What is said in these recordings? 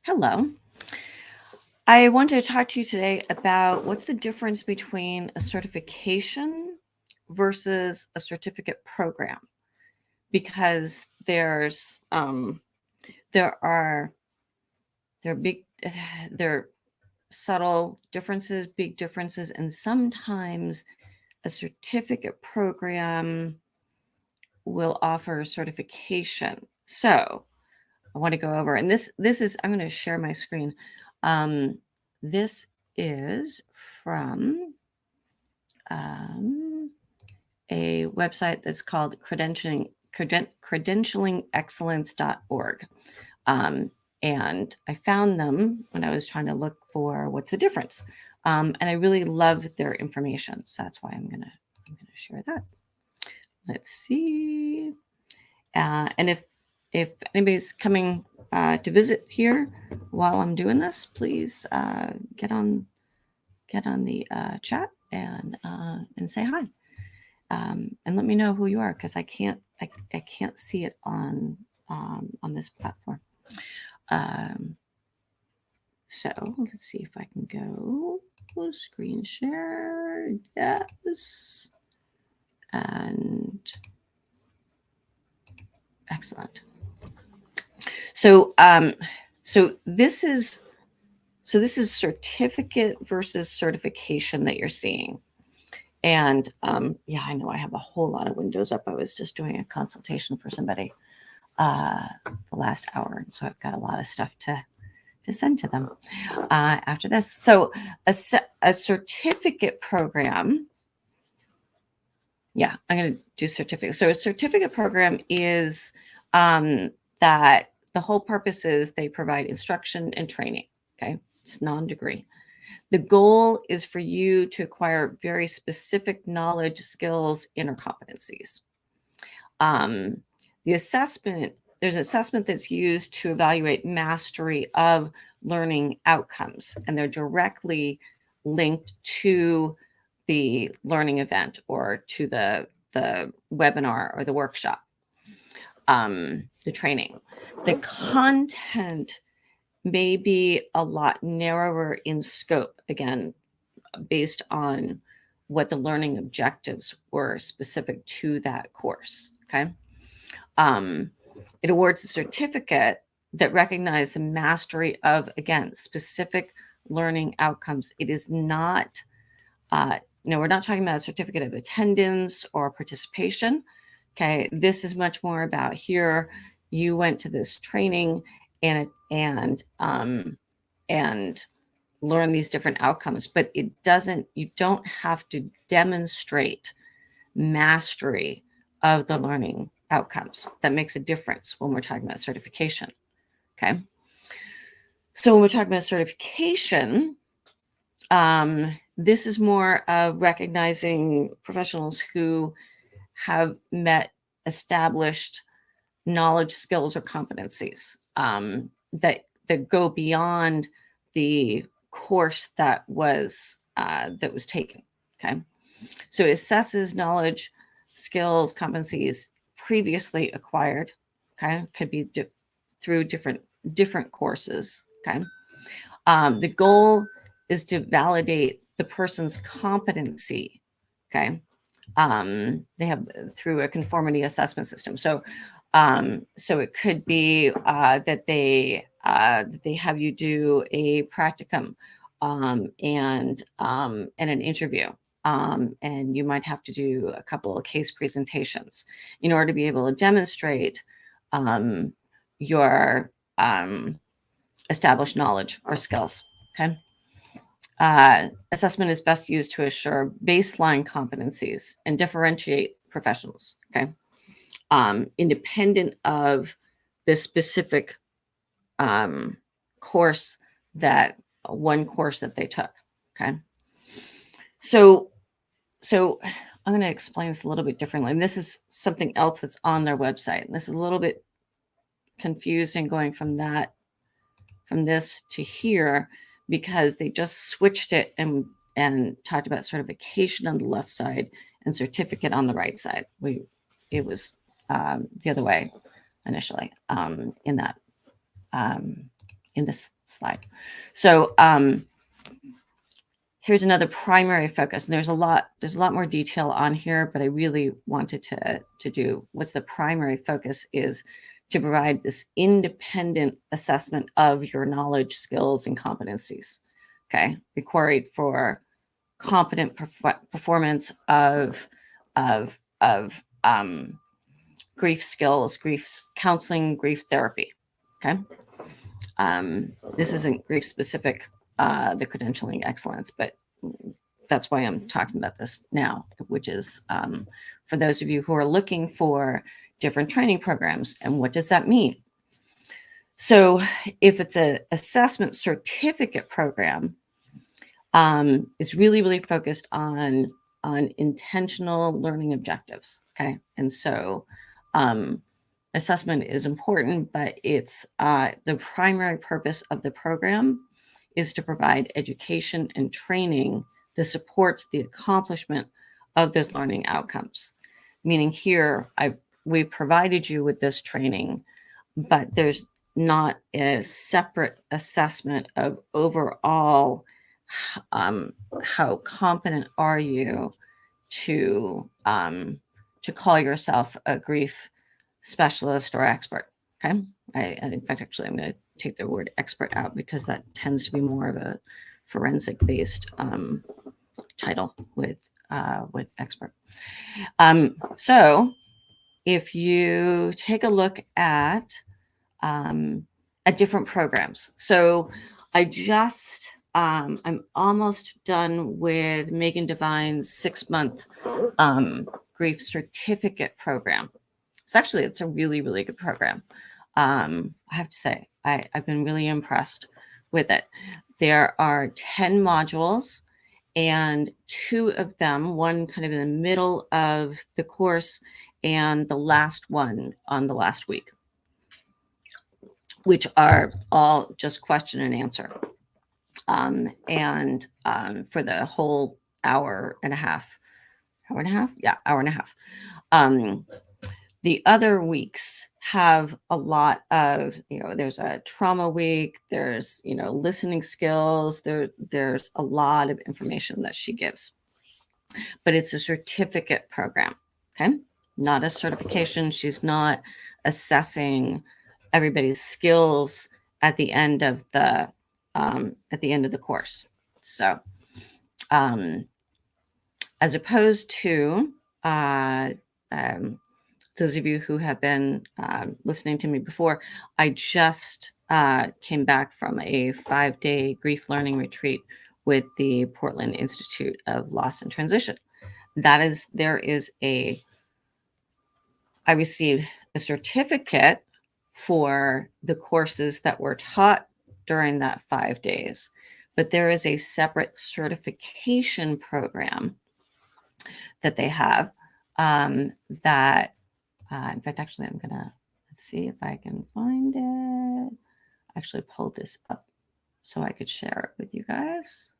Hello. I wanted to talk to you today about what's the difference between a certification versus a certificate program, because there are big there are subtle differences, big differences, and sometimes a certificate program will offer certification. So I want to go over, and this is, I'm going to share my screen. This is from a website that's called credentialingexcellence.org. And I found them when I was trying to look for what's the difference. And I really love their information. So that's why I'm gonna share that. Let's see. And if anybody's coming to visit here while I'm doing this, please get on the chat and say hi, and let me know who you are, because I can't see it on this platform. So let's see if I can go screen share. Yes, and excellent. So this is certificate versus certification that you're seeing. And yeah, I know I have a whole lot of windows up. I was just doing a consultation for somebody the last hour, and so I've got a lot of stuff to send to them after this. So a certificate program. Yeah, I'm going to do certificate. So a certificate program is that the whole purpose is they provide instruction and training. Okay, it's non-degree. The goal is for you to acquire very specific knowledge, skills, inner competencies. The assessment, there's an assessment that's used to evaluate mastery of learning outcomes, and they're directly linked to the learning event or to the webinar or the workshop, the training. The content may be a lot narrower in scope, again, based on what the learning objectives were specific to that course. Okay. It awards a certificate that recognizes the mastery of, again, specific learning outcomes. It is not, we're not talking about a certificate of attendance or participation. Okay. This is much more about, here, you went to this training and learn these different outcomes, but you don't have to demonstrate mastery of the learning outcomes. That makes a difference when we're talking about certification. Okay. So when we're talking about certification, this is more of recognizing professionals who have met established knowledge, skills, or competencies that go beyond the course that was taken. Okay, so it assesses knowledge, skills, competencies previously acquired. Okay, could be through different courses. Okay, the goal is to validate the person's competency. Okay, they have through a conformity assessment system. So it could be that they have you do a practicum and an interview, and you might have to do a couple of case presentations in order to be able to demonstrate your established knowledge or skills. Okay. Assessment is best used to assure baseline competencies and differentiate professionals. Okay. Independent of the specific course that they took. Okay. So I'm going to explain this a little bit differently. And this is something else that's on their website. And this is a little bit confusing going from this to here, because they just switched it and talked about certification on the left side and certificate on the right side. It was the other way initially in slide. So here's another primary focus, and there's a lot more detail on here, but I really wanted to do what's the primary focus is to provide this independent assessment of your knowledge, skills, and competencies. Okay, required for competent performance of grief skills, grief counseling, grief therapy. Okay, this isn't grief specific, the credentialing excellence, but that's why I'm talking about this now, which is for those of you who are looking for different training programs. And what does that mean? So if it's an assessment certificate program, it's really focused on intentional learning objectives. Okay, and so assessment is important, but it's the primary purpose of the program is to provide education and training that supports the accomplishment of those learning outcomes. Meaning here, we've provided you with this training, but there's not a separate assessment of overall how competent are you to call yourself a grief specialist or expert. Okay, in fact, actually, I'm going to take the word expert out because that tends to be more of a forensic based title with expert. So if you take a look at different programs, so I just I'm almost done with Megan Devine's 6-month grief certificate program. It's a really good program. I have to say, I've been really impressed with it. There are 10 modules, and 2 of them, one kind of in the middle of the course and the last one on the last week, which are all just question and answer. For the whole hour and a half. Yeah, hour and a half. The other weeks have a lot of, there's a trauma week, there's, listening skills, there's a lot of information that she gives. But it's a certificate program, okay? Not a certification. She's not assessing everybody's skills at the end of the course. So, as opposed to those of you who have been listening to me before, I just came back from a 5-day grief learning retreat with the Portland Institute of Loss and Transition. I received a certificate for the courses that were taught during that 5 days, but there is a separate certification program that they have that in fact, actually, I'm gonna see if I can find it. I actually pulled this up so I could share it with you guys.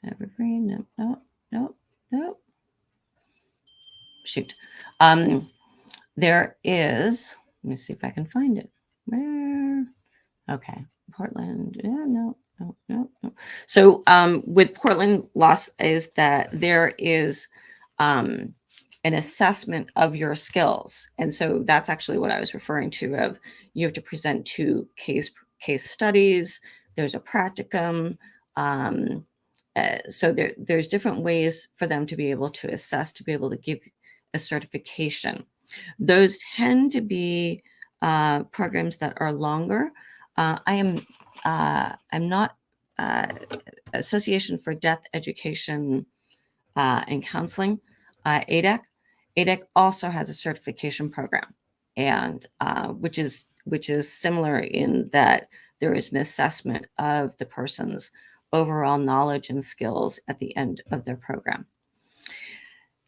Evergreen, nope. Shoot. There is, let me see if I can find it. Where? Okay, Portland. Yeah, no. So with Portland Loss is that there is an assessment of your skills. And so that's actually what I was referring to of you have to present 2 case studies. There's a practicum. So there's different ways for them to be able to assess, to be able to give a certification. Those tend to be programs that are longer. I'm not Association for Death Education and Counseling, ADEC. ADEC also has a certification program, and which is similar in that there is an assessment of the person's overall knowledge and skills at the end of their program.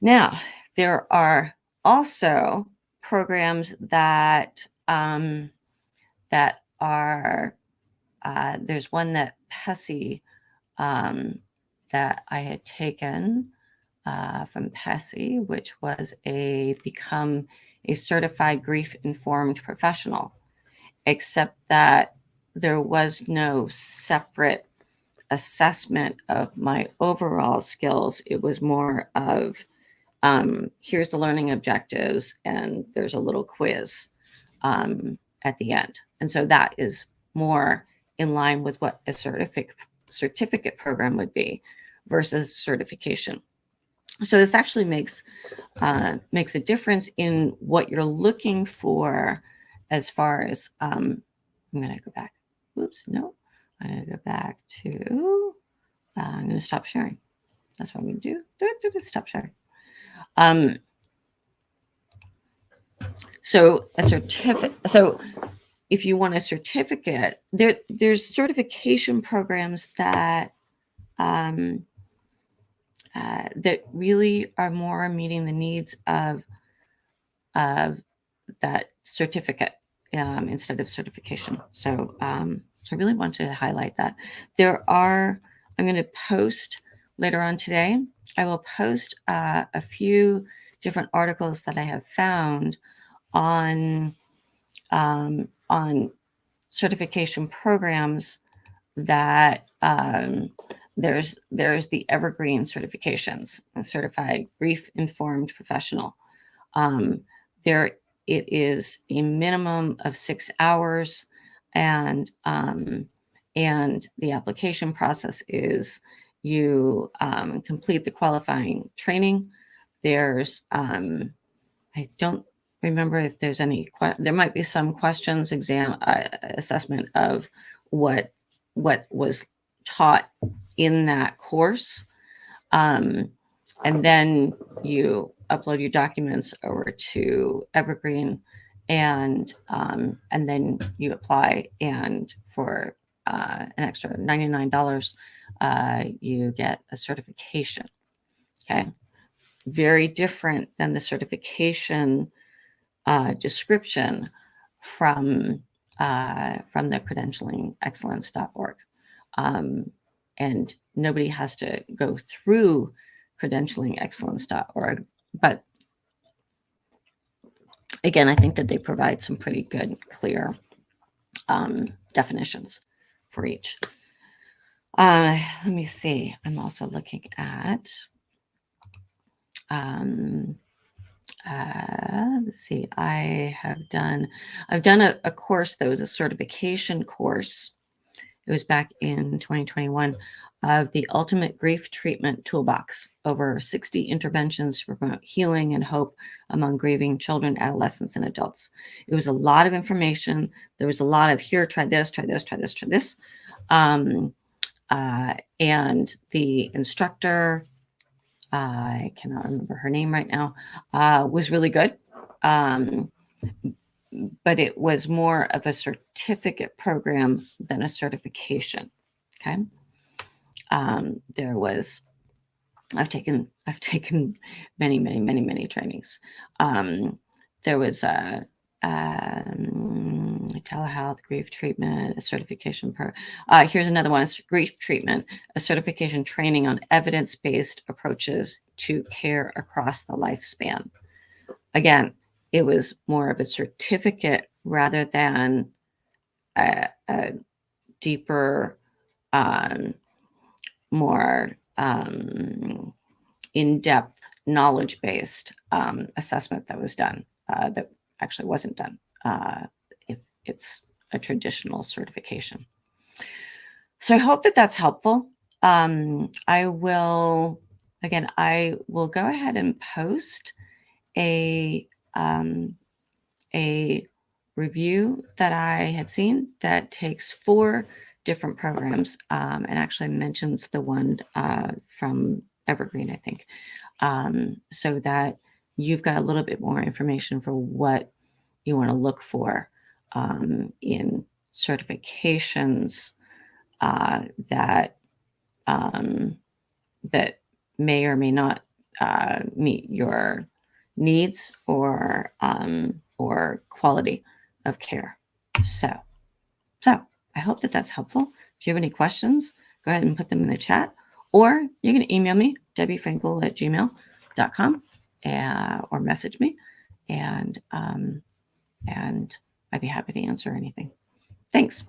Now, there are also programs that are there's one that PESI that I had taken from PESI, which was become a certified grief-informed professional, except that there was no separate assessment of my overall skills. It was more of here's the learning objectives, and there's a little quiz at the end. And so that is more in line with what a certificate program would be versus certification. So this actually makes a difference in what you're looking for as far as, I'm going to go back. Oops, no. I'm going to go back to, I'm going to stop sharing. That's what I'm going to do. Stop sharing. So a certificate. So if you want a certificate, there's certification programs that that really are more meeting the needs of that certificate instead of certification. So so I really want to highlight that. I'm going to post later on today. I will post a few different articles that I have found on certification programs that there's the evergreen certifications, a certified grief informed professional. There it is a minimum of 6 hours, and the application process is you complete the qualifying training. There's I don't remember if there's any, there might be some questions, assessment of what was taught in that course. And then you upload your documents over to Evergreen, and then you apply, and for an extra $99, you get a certification. Okay. Very different than the certification description from the credentialingexcellence.org. And nobody has to go through credentialingexcellence.org. But again, I think that they provide some pretty good, clear definitions for each. Let me see. I'm also looking at let's see, I've done a course that was a certification course. It was back in 2021 of the Ultimate Grief Treatment Toolbox, over 60 interventions to promote healing and hope among grieving children, adolescents, and adults. It was a lot of information. There was a lot of here, try this, try this, try this, try this. And the instructor, I cannot remember her name right now, was really good. But it was more of a certificate program than a certification. Okay. I've taken many trainings. There was a telehealth, grief treatment, a certification. Here's another one. It's grief treatment, a certification training on evidence-based approaches to care across the lifespan. Again, it was more of a certificate rather than a deeper, more in-depth, knowledge-based assessment that was done, that actually wasn't done if it's a traditional certification. So I hope that that's helpful. I will go ahead and post a review that I had seen that takes 4 different programs and actually mentions the one from Evergreen, I think, so that you've got a little bit more information for what you want to look for in certifications that may or may not meet your needs or quality of care. So I hope that that's helpful. If you have any questions, go ahead and put them in the chat, or you can email me, debbiefrankel@gmail.com, or message me, and I'd be happy to answer anything. Thanks.